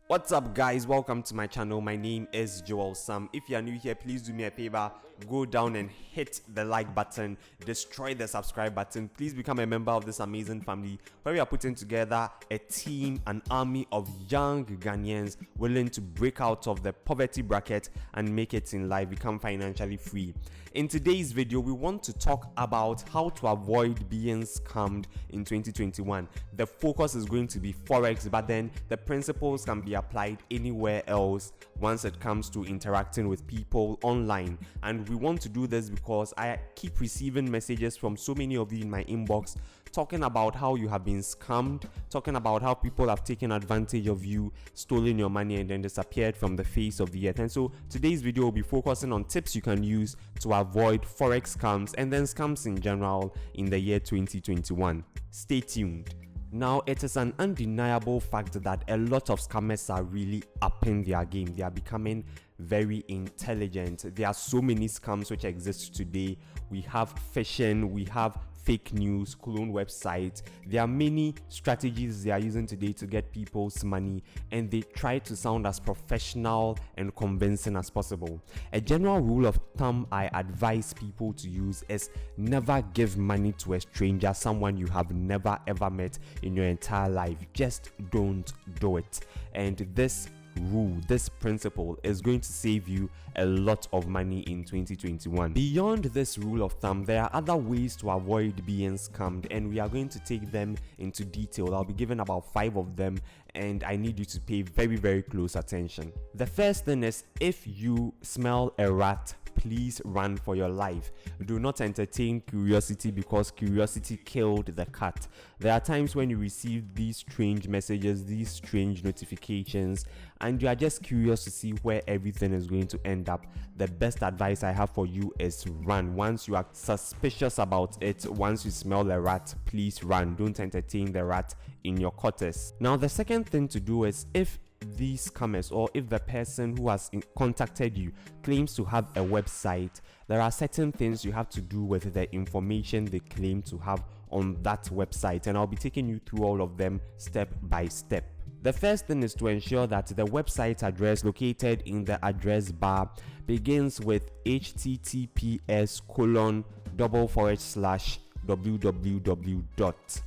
What's up guys, welcome to my channel. My name is Joel Sam. If you are new here, please do me a favor, go down and hit the like button, destroy the subscribe button. Please become a member of this amazing family where we are putting together a team, an army of young Ghanaians willing to break out of the poverty bracket and make it in life, become financially free. In today's video, we want to talk about how to avoid being scammed in 2021. The focus is going to be Forex, but then the principles can be applied anywhere else once it comes to interacting with people online. And we want to do this because I keep receiving messages from so many of you in my inbox talking about how you have been scammed, talking about how people have taken advantage of you, stolen your money, and then disappeared from the face of the earth. And so today's video will be focusing on tips you can use to avoid Forex scams and then scams in general in the year 2021. Stay tuned. Now, it is an undeniable fact that a lot of scammers are really upping their game. They are becoming very intelligent. There are so many scams which exist today. We have phishing, we have fake news, clone websites. There are many strategies they are using today to get people's money, and they try to sound as professional and convincing as possible. A general rule of thumb I advise people to use is never give money to a stranger, someone you have never ever met in your entire life. Just don't do it. And this rule, this principle is going to save you a lot of money in 2021. Beyond this rule of thumb, there are other ways to avoid being scammed, and we are going to take them into detail. I'll be giving about 5 of them, and I need you to pay very close attention. The first thing is, if you smell a rat, please run for your life. Do not entertain curiosity, because curiosity killed the cat. There are times when you receive these strange messages, these strange notifications, and you are just curious to see where everything is going to end up. The best advice I have for you is run. Once you are suspicious about it, once you smell a rat, please run. Don't entertain the rat in your quarters. Now, the second thing to do is, if these scammers, or if the person who has contacted you claims to have a website, there are certain things you have to do with the information they claim to have on that website, and I'll be taking you through all of them step by step. The first thing is to ensure that the website address located in the address bar begins with https://www.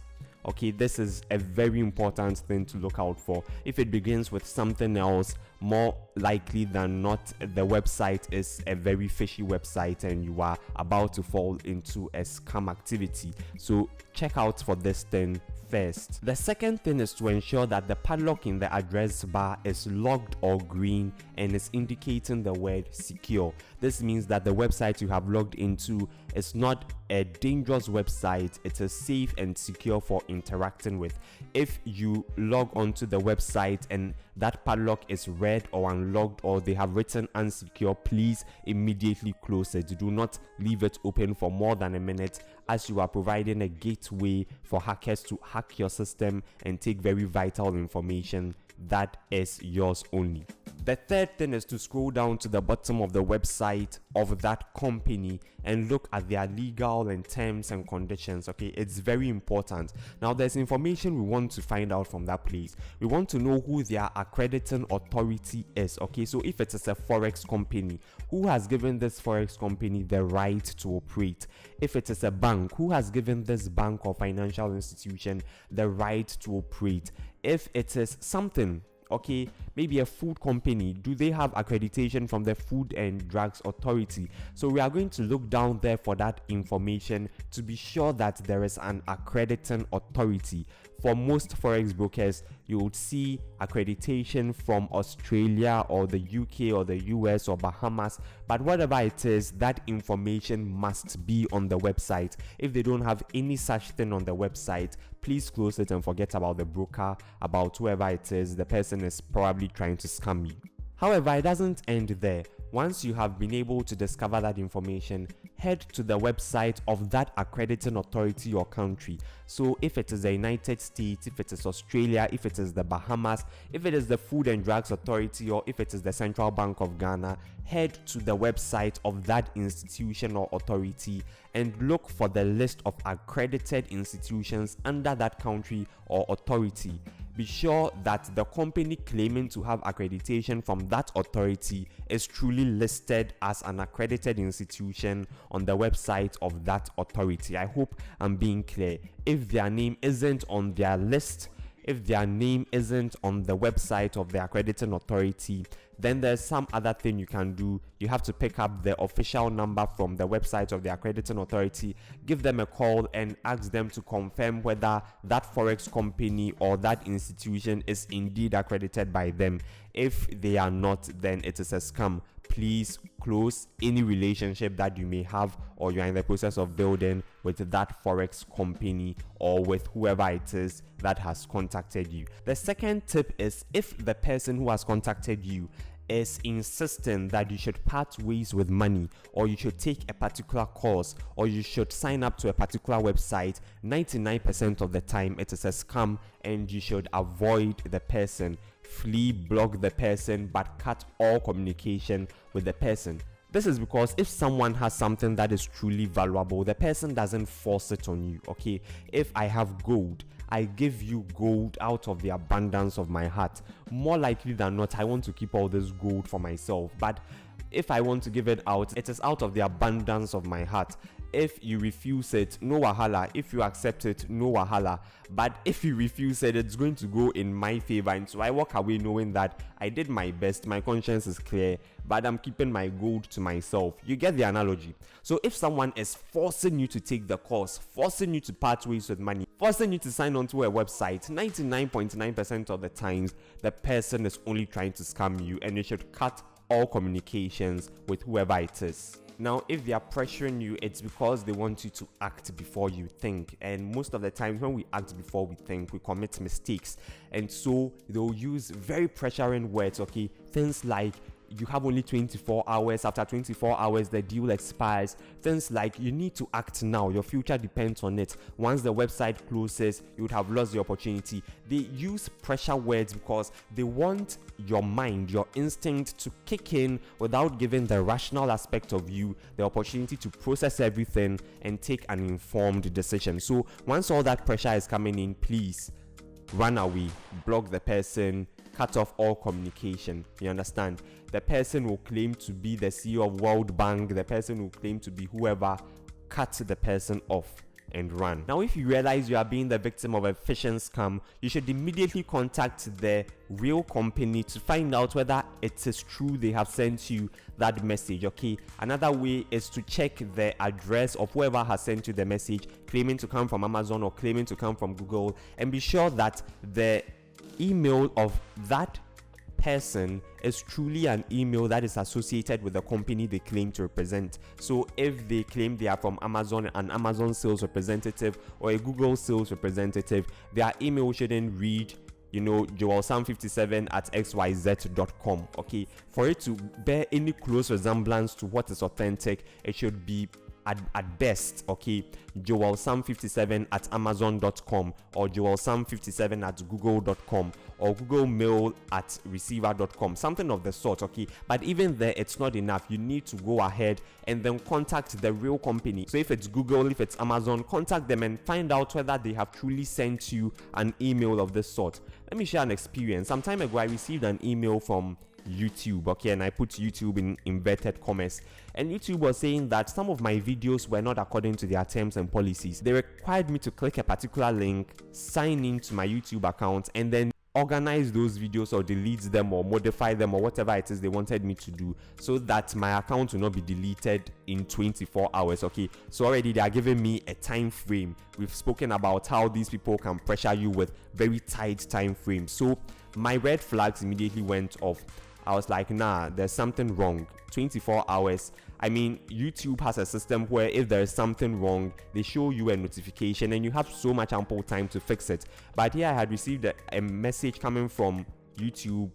Okay, this is a very important thing to look out for. If it begins with something else, more likely than not, the website is a very fishy website and you are about to fall into a scam activity. So check out for this thing first. The second thing is to ensure that the padlock in the address bar is logged or green and is indicating the word secure. This means that the website you have logged into is not a dangerous website. It is safe and secure for interacting with. If you log onto the website and that padlock is red or unlocked, or they have written unsecure, please immediately close it. Do not leave it open for more than a minute, as you are providing a gateway for hackers to hack your system and take very vital information that is yours only. The third thing is to scroll down to the bottom of the website of that company and look at their legal and terms and conditions. Okay, it's very important. Now, there's information we want to find out from that place. We want to know who their accrediting authority is. Okay, so if it is a Forex company, who has given this Forex company the right to operate? If it is a bank, who has given this bank or financial institution the right to operate? If it is something, okay, maybe a food company, do they have accreditation from the Food and Drugs Authority? So we are going to look down there for that information to be sure that there is an accrediting authority. For most Forex brokers, you would see accreditation from Australia or the UK or the US or Bahamas, but whatever it is, that information must be on the website. If they don't have any such thing on the website, please close it and forget about the broker, about whoever it is. The person is probably trying to scam you. However, it doesn't end there. Once you have been able to discover that information, head to the website of that accrediting authority or country. So if it is the United States, if it is Australia, if it is the Bahamas, if it is the Food and Drugs Authority, or if it is the Central Bank of Ghana, head to the website of that institution or authority and look for the list of accredited institutions under that country or authority. be sure that the company claiming to have accreditation from that authority is truly listed as an accredited institution on the website of that authority. I hope I'm being clear. If their name isn't on their list, if their name isn't on the website of the accrediting authority, then there's some other thing you can do. You have to pick up the official number from the website of the accrediting authority, give them a call and ask them to confirm whether that forex company or that institution is indeed accredited by them. If they are not, then it is a scam. Please close any relationship that you may have or you are in the process of building with that forex company or with whoever it is that has contacted you. The second tip is, if the person who has contacted you is insisting that you should part ways with money, or you should take a particular course, or you should sign up to a particular website, 99% of the time it is a scam and you should avoid the person. Flee, block the person, but cut all communication with the person. This is because if someone has something that is truly valuable, the person doesn't force it on you. Okay, if I have gold, I give you gold out of the abundance of my heart. More likely than not, I want to keep all this gold for myself. But if I want to give it out, it is out of the abundance of my heart. If you refuse it, no wahala. If you accept it, no wahala. But if you refuse it, it's going to go in my favor. And so I walk away knowing that I did my best, my conscience is clear, but I'm keeping my gold to myself. You get the analogy? So if someone is forcing you to take the course, forcing you to part ways with money, forcing you to sign onto a website, 99.9% of the times, the person is only trying to scam you, and you should cut all communications with whoever it is. Now, if they are pressuring you, it's because they want you to act before you think. And most of the time, when we act before we think, we commit mistakes. And so they'll use very pressuring words, okay? Things like, you have only 24 hours. After 24 hours, the deal expires. Things like, you need to act now. Your future depends on it. Once the website closes, you would have lost the opportunity. They use pressure words because they want your mind, your instinct to kick in without giving the rational aspect of you the opportunity to process everything and take an informed decision. So once all that pressure is coming in, please run away, block the person, cut off all communication. You understand? The person will claim to be the CEO of World Bank, the person will claim to be whoever. Cut the person off and run. Now, if you realize you are being the victim of a phishing scam, you should immediately contact the real company to find out whether it is true they have sent you that message. Okay, another way is to check the address of whoever has sent you the message, claiming to come from Amazon or claiming to come from Google, and be sure that the email of that person is truly an email that is associated with the company they claim to represent. So if they claim they are from Amazon, an Amazon sales representative or a Google sales representative, their email shouldn't read, joelsam57 at xyz.com. Okay, for it to bear any close resemblance to what is authentic, it should be at best, okay, joelsam57 at amazon.com or joelsam57 at google.com or google mail at receiver.com, something of the sort, okay? But even there, it's not enough. You need to go ahead and then contact the real company. So if it's Google, if it's Amazon, contact them and find out whether they have truly sent you an email of this sort. Let me share an experience. Some time ago, I received an email from YouTube, okay, and I put YouTube in inverted commas, and YouTube was saying that some of my videos were not according to their terms and policies. They required me to click a particular link, sign into my YouTube account, and then organize those videos or delete them or modify them or whatever it is they wanted me to do, so that my account will not be deleted in 24 hours. Okay, so already they are giving me a time frame. We've spoken about how these people can pressure you with very tight time frames. So my red flags immediately went off. I was like, nah, there's something wrong. 24 hours. I mean, YouTube has a system where if there is something wrong, they show you a notification and you have so much ample time to fix it. But here I had received a message coming from YouTube,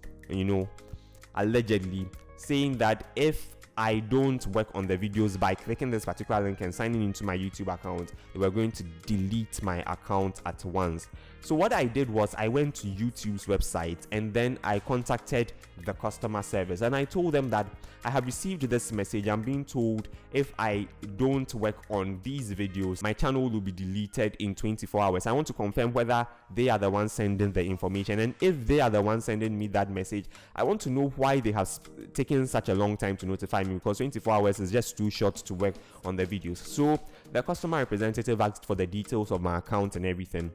allegedly saying that if I don't work on the videos by clicking this particular link and signing into my YouTube account, they were going to delete my account at once. So what I did was I went to YouTube's website and then I contacted the customer service and I told them that I have received this message. I'm being told if I don't work on these videos, my channel will be deleted in 24 hours. I want to confirm whether they are the ones sending the information, and if they are the ones sending me that message, I want to know why they have taken such a long time to notify me, because 24 hours is just too short to work on the videos. So the customer representative asked for the details of my account and everything,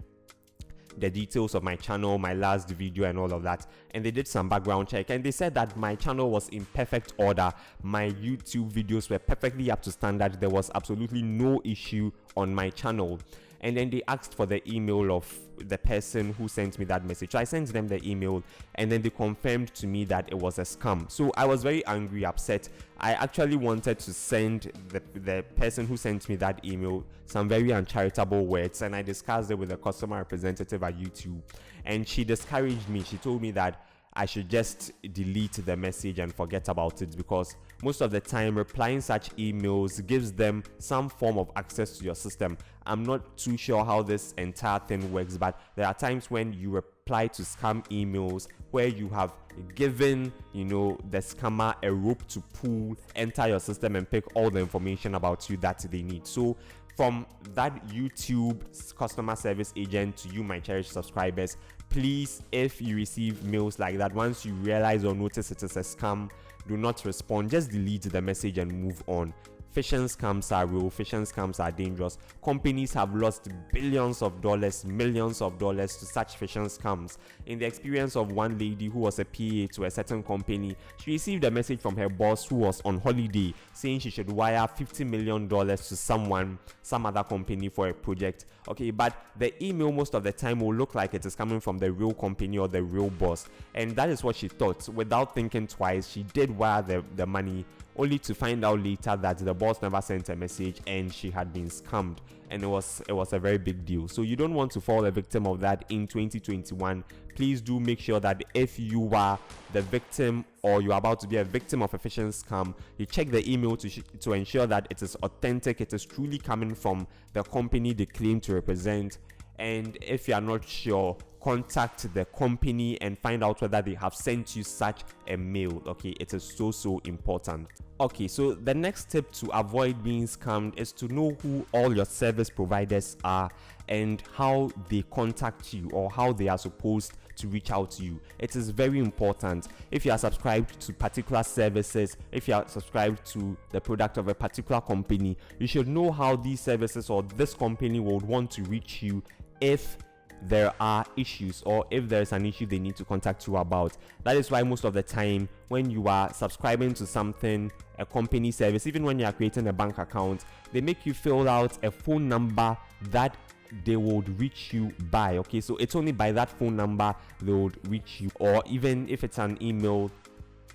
the details of my channel, my last video and all of that, and they did some background check and they said that my channel was in perfect order, my YouTube videos were perfectly up to standard, there was absolutely no issue on my channel. And then they asked for the email of the person who sent me that message. So I sent them the email and then they confirmed to me that it was a scam. So I was very angry, upset. I actually wanted to send the person who sent me that email some very uncharitable words, and I discussed it with the customer representative at YouTube, and she discouraged me. She told me that I should just delete the message and forget about it, because most of the time replying such emails gives them some form of access to your system. I'm not too sure how this entire thing works, but there are times when you reply to scam emails where you have given, the scammer a rope to pull, enter your system and pick all the information about you that they need. So from that YouTube customer service agent to you, my cherished subscribers, please, if you receive mails like that, once you realize or notice it is a scam, do not respond. Just delete the message and move on. Phishing scams are real. Phishing scams are dangerous. Companies have lost billions of dollars, millions of dollars to such phishing scams. In the experience of one lady who was a PA to a certain company, she received a message from her boss who was on holiday saying she should wire $50 million to some other company for a project. Okay, but the email most of the time will look like it is coming from the real company or the real boss. And that is what she thought. Without thinking twice, she did wire the money, only to find out later that the boss never sent a message and she had been scammed, and it was a very big deal. So you don't want to fall a victim of that in 2021. Please do make sure that if you are the victim or you're about to be a victim of a phishing scam, you check the email to ensure that it is authentic, it is truly coming from the company they claim to represent. And if you are not sure, contact the company and find out whether they have sent you such a mail. Okay, it is so important. Okay, so the next tip to avoid being scammed is to know who all your service providers are and how they contact you, or how they are supposed to reach out to you. It is very important. If you are subscribed to particular services, if you are subscribed to the product of a particular company, you should know how these services or this company would want to reach you if there are issues, or if there is an issue they need to contact you about. That is why most of the time when you are subscribing to something, a company service, even when you are creating a bank account, they make you fill out a phone number that they would reach you by. Okay, so it's only by that phone number they would reach you. Or even if it's an email,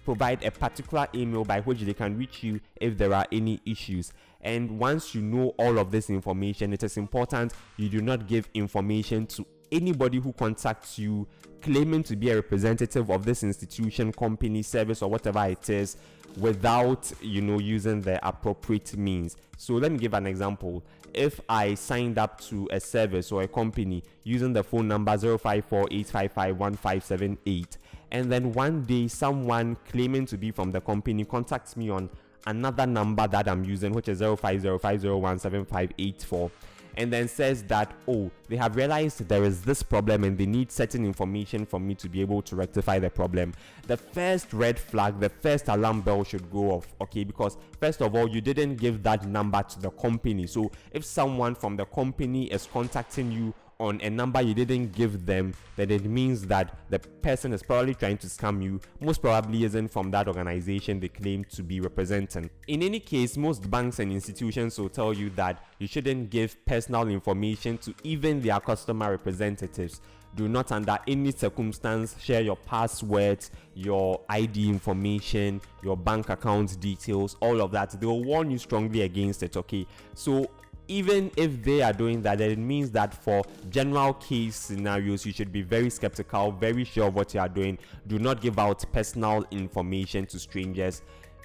provide a particular email by which they can reach you if there are any issues. And once you know all of this information, it is important you do not give information to anybody who contacts you claiming to be a representative of this institution, company, service, or whatever it is, without using the appropriate means. So let me give an example. If I signed up to a service or a company using the phone number 054-855-1578, and then one day someone claiming to be from the company contacts me on another number that I'm using, which is 0505017584, and then says that, oh, they have realized there is this problem and they need certain information from me to be able to rectify the problem, the first red flag, the first alarm bell should go off. Okay, because first of all, you didn't give that number to the company. So if someone from the company is contacting you on a number you didn't give them, then it means that the person is probably trying to scam you, most probably isn't from that organization they claim to be representing. In any case, most banks and institutions will tell you that you shouldn't give personal information to even their customer representatives. Do not under any circumstance share your passwords, your ID information, your bank account details, all of that. They will warn you strongly against it. Okay, so even if they are doing that, then it means that for general case scenarios, you should be very skeptical, very sure of what you are doing. Do not give out personal information to strangers.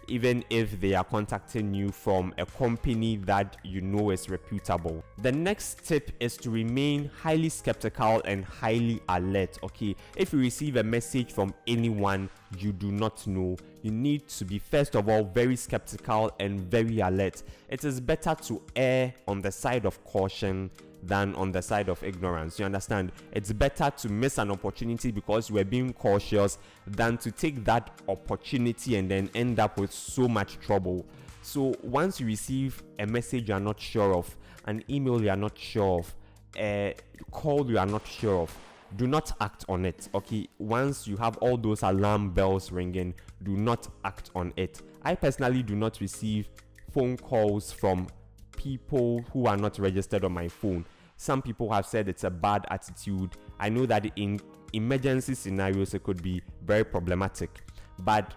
even if they are contacting you from a company that you know is reputable. The next tip is to remain highly skeptical and highly alert. Okay, if you receive a message from anyone you do not know, you need to be, first of all, very skeptical and very alert. It is better to err on the side of caution than on the side of ignorance. You understand? It's better to miss an opportunity because you were being cautious than to take that opportunity and then end up with so much trouble. So once you receive a message you are not sure of, an email you are not sure of, a call you are not sure of, do not act on it. Okay, once you have all those alarm bells ringing, do not act on it. I personally do not receive phone calls from people who are not registered on my phone. Some people have said it's a bad attitude. I know that in emergency scenarios it could be very problematic, but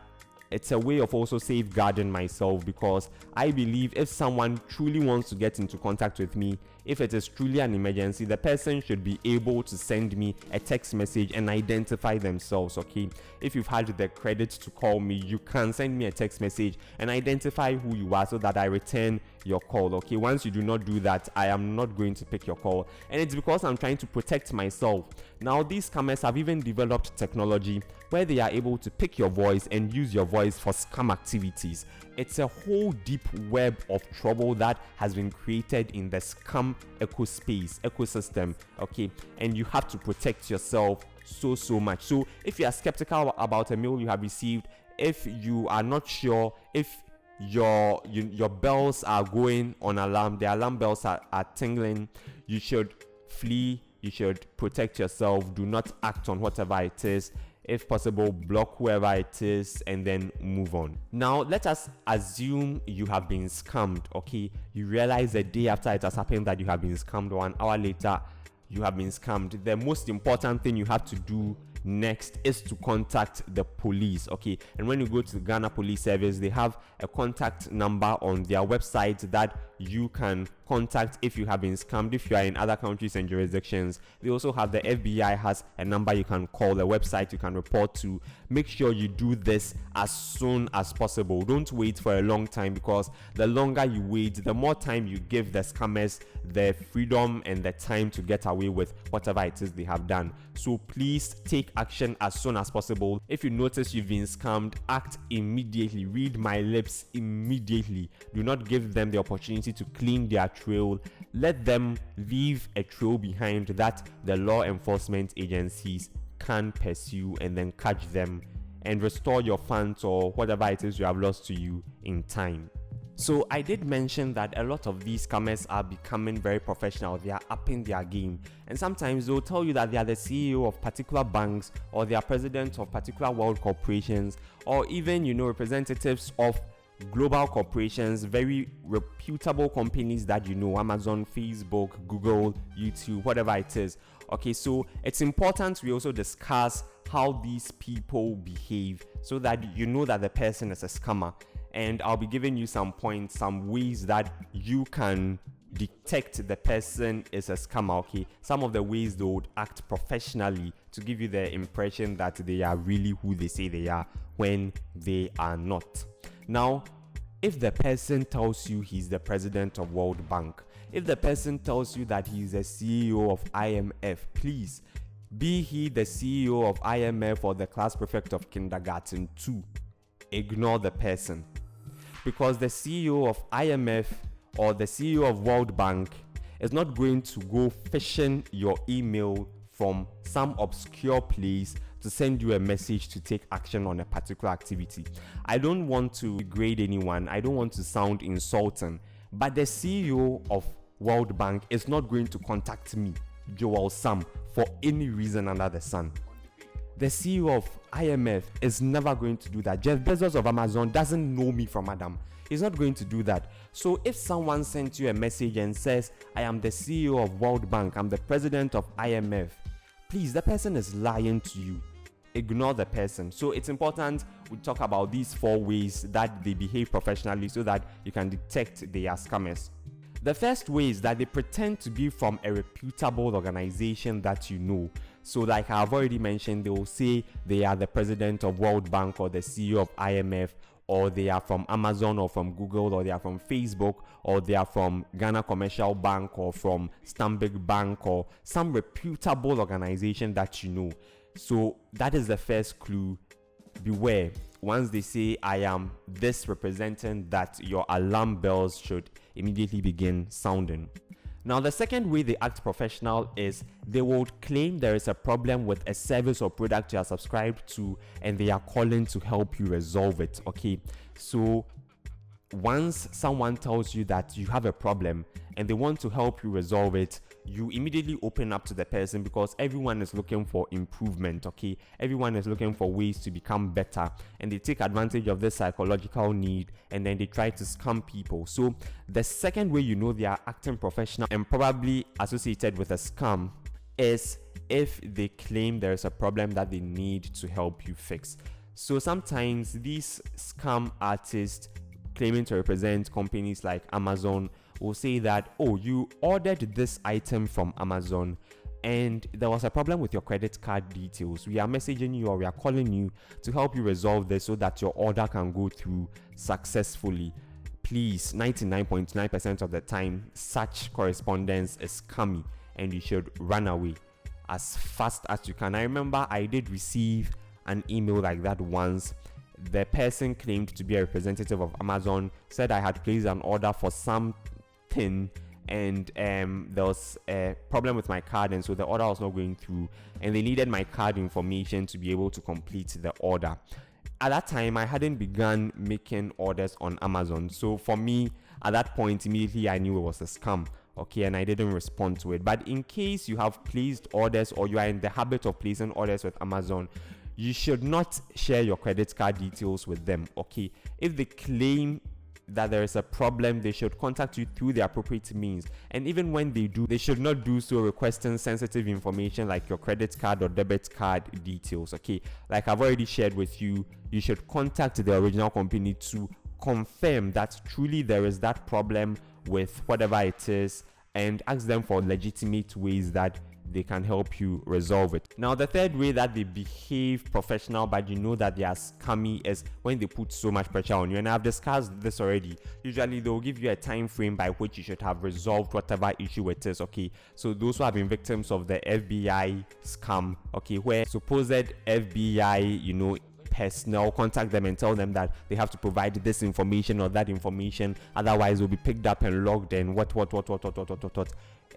it's a way of also safeguarding myself, because I believe if someone truly wants to get into contact with me, if it is truly an emergency, the person should be able to send me a text message and identify themselves. Okay, if you've had the credit to call me, you can send me a text message and identify who you are so that I return your call. Okay, once you do not do that, I am not going to pick your call, and it's because I'm trying to protect myself. Now, these scammers have even developed technology where they are able to pick your voice and use your voice for scam activities. It's a whole deep web of trouble that has been created in the scam ecosystem. Okay, and you have to protect yourself so much. So if you are skeptical about a mail you have received, if you are not sure if your bells are going on alarm, the alarm bells are tingling, you should flee, you should protect yourself. Do not act on whatever it is. If possible, block whoever it is and then move on. Now, let us assume you have been scammed. Okay, you realize the day after it has happened that you have been scammed, or an hour later you have been scammed. The most important thing you have to do next is to contact the police. Okay, and when you go to the Ghana Police Service, they have a contact number on their website that you can contact if you have been scammed. If you are in other countries and jurisdictions, they also have, the FBI has a number you can call, a website you can report to. Make sure you do this as soon as possible. Don't wait for a long time, because the longer you wait, the more time you give the scammers the freedom and the time to get away with whatever it is they have done. So please take action as soon as possible. If you notice you've been scammed, act immediately. Read my lips immediately. Do not give them the opportunity to clean their trail. Let them leave a trail behind that the law enforcement agencies can pursue and then catch them and restore your funds or whatever it is you have lost to you in time. So I did mention that a lot of these scammers are becoming very professional. They are upping their game, and sometimes they'll tell you that they are the CEO of particular banks, or they are president of particular world corporations, or even representatives of global corporations, very reputable companies that Amazon, Facebook, Google, YouTube, whatever it is. Okay, so it's important we also discuss how these people behave so that you know that the person is a scammer. And I'll be giving you some points, some ways that you can detect the person is a scammer. Okay, some of the ways they would act professionally to give you the impression that they are really who they say they are when they are not. Now, if the person tells you he's the president of World Bank, if the person tells you that he's the CEO of IMF, please, be he the CEO of IMF or the class prefect of kindergarten 2, ignore the person. Because the CEO of IMF or the CEO of World Bank is not going to go phishing your email from some obscure place to send you a message to take action on a particular activity. I don't want to degrade anyone. I don't want to sound insulting. But the CEO of World Bank is not going to contact me, Joel Sam, for any reason under the sun. The CEO of IMF is never going to do that. Jeff Bezos of Amazon doesn't know me from Adam. He's not going to do that. So if someone sends you a message and says, I am the CEO of World Bank, I'm the president of IMF, please, the person is lying to you. Ignore the person. So it's important we talk about these 4 ways that they behave professionally so that you can detect they are scammers. The first way is that they pretend to be from a reputable organization that you know. So like I've already mentioned, they will say they are the president of World Bank or the CEO of IMF, or they are from Amazon or from Google, or they are from Facebook, or they are from Ghana Commercial Bank or from Stanbic Bank or some reputable organization that you know. So that is the first clue. Beware. Once they say I am this representing that, your alarm bells should immediately begin sounding. Now, the second way they act professional is they will claim there is a problem with a service or product you are subscribed to and they are calling to help you resolve it. Okay, so once someone tells you that you have a problem and they want to help you resolve it, you immediately open up to the person because everyone is looking for improvement. Okay, everyone is looking for ways to become better, and they take advantage of this psychological need and then they try to scam people. So the second way you know they are acting professional and probably associated with a scam is if they claim there is a problem that they need to help you fix. So sometimes these scam artists claiming to represent companies like Amazon will say that, oh, you ordered this item from Amazon and there was a problem with your credit card details. We are messaging you or we are calling you to help you resolve this so that your order can go through successfully. Please, 99.9% of the time, such correspondence is scammy and you should run away as fast as you can. I remember I did receive an email like that once. The person claimed to be a representative of Amazon, said I had placed an order for something and there was a problem with my card and so the order was not going through and they needed my card information to be able to complete the order. At that time, I hadn't begun making orders on Amazon, so for me at that point immediately I knew it was a scam. Okay, and I didn't respond to it. But in case you have placed orders or you are in the habit of placing orders with Amazon, you should not share your credit card details with them. Okay, if they claim that there is a problem, they should contact you through the appropriate means, and even when they do, they should not do so requesting sensitive information like your credit card or debit card details. Okay, like I've already shared with you, you should contact the original company to confirm that truly there is that problem with whatever it is and ask them for legitimate ways that they can help you resolve it. Now, the third way that they behave professional but you know that they are scammy is when they put so much pressure on you, and I've discussed this already. Usually they'll give you a time frame by which you should have resolved whatever issue it is. Okay, so those who have been victims of the FBI scam, okay, where supposed FBI personnel contact them and tell them that they have to provide this information or that information, otherwise will be picked up and logged and what.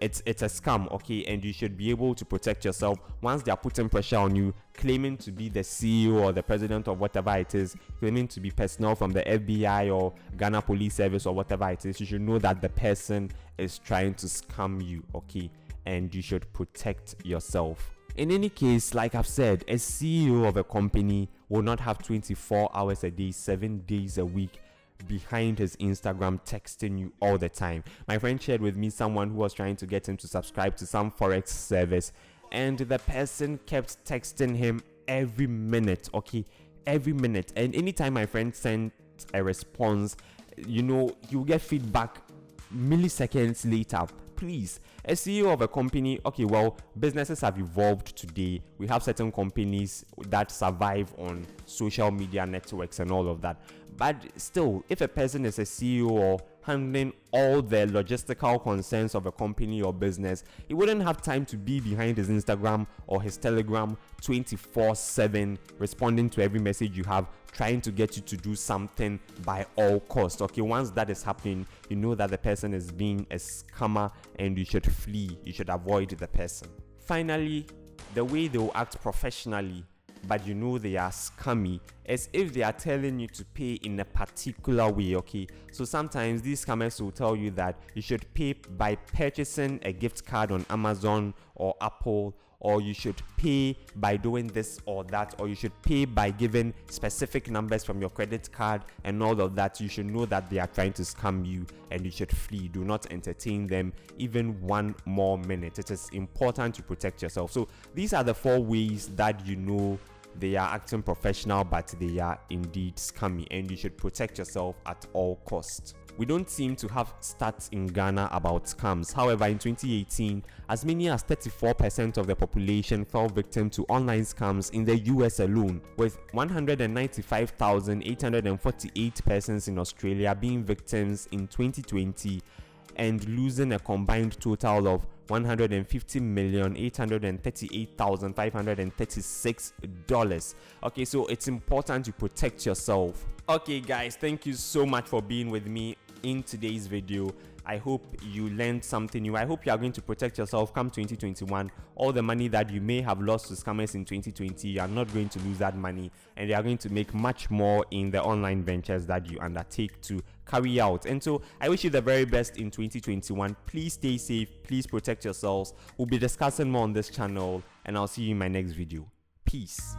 It's a scam. Okay, and you should be able to protect yourself. Once they are putting pressure on you, claiming to be the CEO or the president of whatever it is, claiming to be personnel from the FBI or Ghana Police Service or whatever it is, you should know that the person is trying to scam you. Okay, and you should protect yourself. In any case, like I've said, a CEO of a company will not have 24 hours a day, 7 days a week behind his Instagram texting you all the time. My friend shared with me someone who was trying to get him to subscribe to some Forex service, and the person kept texting him every minute. Okay, every minute. And anytime my friend sent a response, you get feedback milliseconds later. Please, a CEO of a company, okay, well, businesses have evolved today. We have certain companies that survive on social media networks and all of that. But still, if a person is a CEO or handling all the logistical concerns of a company or business, he wouldn't have time to be behind his Instagram or his Telegram 24/7, responding to every message you have, trying to get you to do something by all costs. Okay, once that is happening, you know that the person is being a scammer and you should flee. You should avoid the person. Finally, the way they will act professionally but you know they are scammy is if they are telling you to pay in a particular way. Okay, so sometimes these scammers will tell you that you should pay by purchasing a gift card on Amazon or Apple, or you should pay by doing this or that, or you should pay by giving specific numbers from your credit card and all of that. You should know that they are trying to scam you and you should flee. Do not entertain them even one more minute. It is important to protect yourself. So these are the 4 ways that you know they are acting professional but they are indeed scammy, and you should protect yourself at all costs. we don't seem to have stats in Ghana about scams. However, in 2018, as many as 34% of the population fell victim to online scams in the US alone, with 195,848 persons in Australia being victims in 2020 and losing a combined total of $150,838,536. Okay, so it's important to protect yourself. Okay guys, thank you so much for being with me in today's video. I hope you learned something new. I hope you are going to protect yourself come 2021. All the money that you may have lost to scammers in 2020, you are not going to lose that money, and you are going to make much more in the online ventures that you undertake to carry out. And so I wish you the very best in 2021. Please stay safe, please protect yourselves. We'll be discussing more on this channel, and I'll see you in my next video. Peace.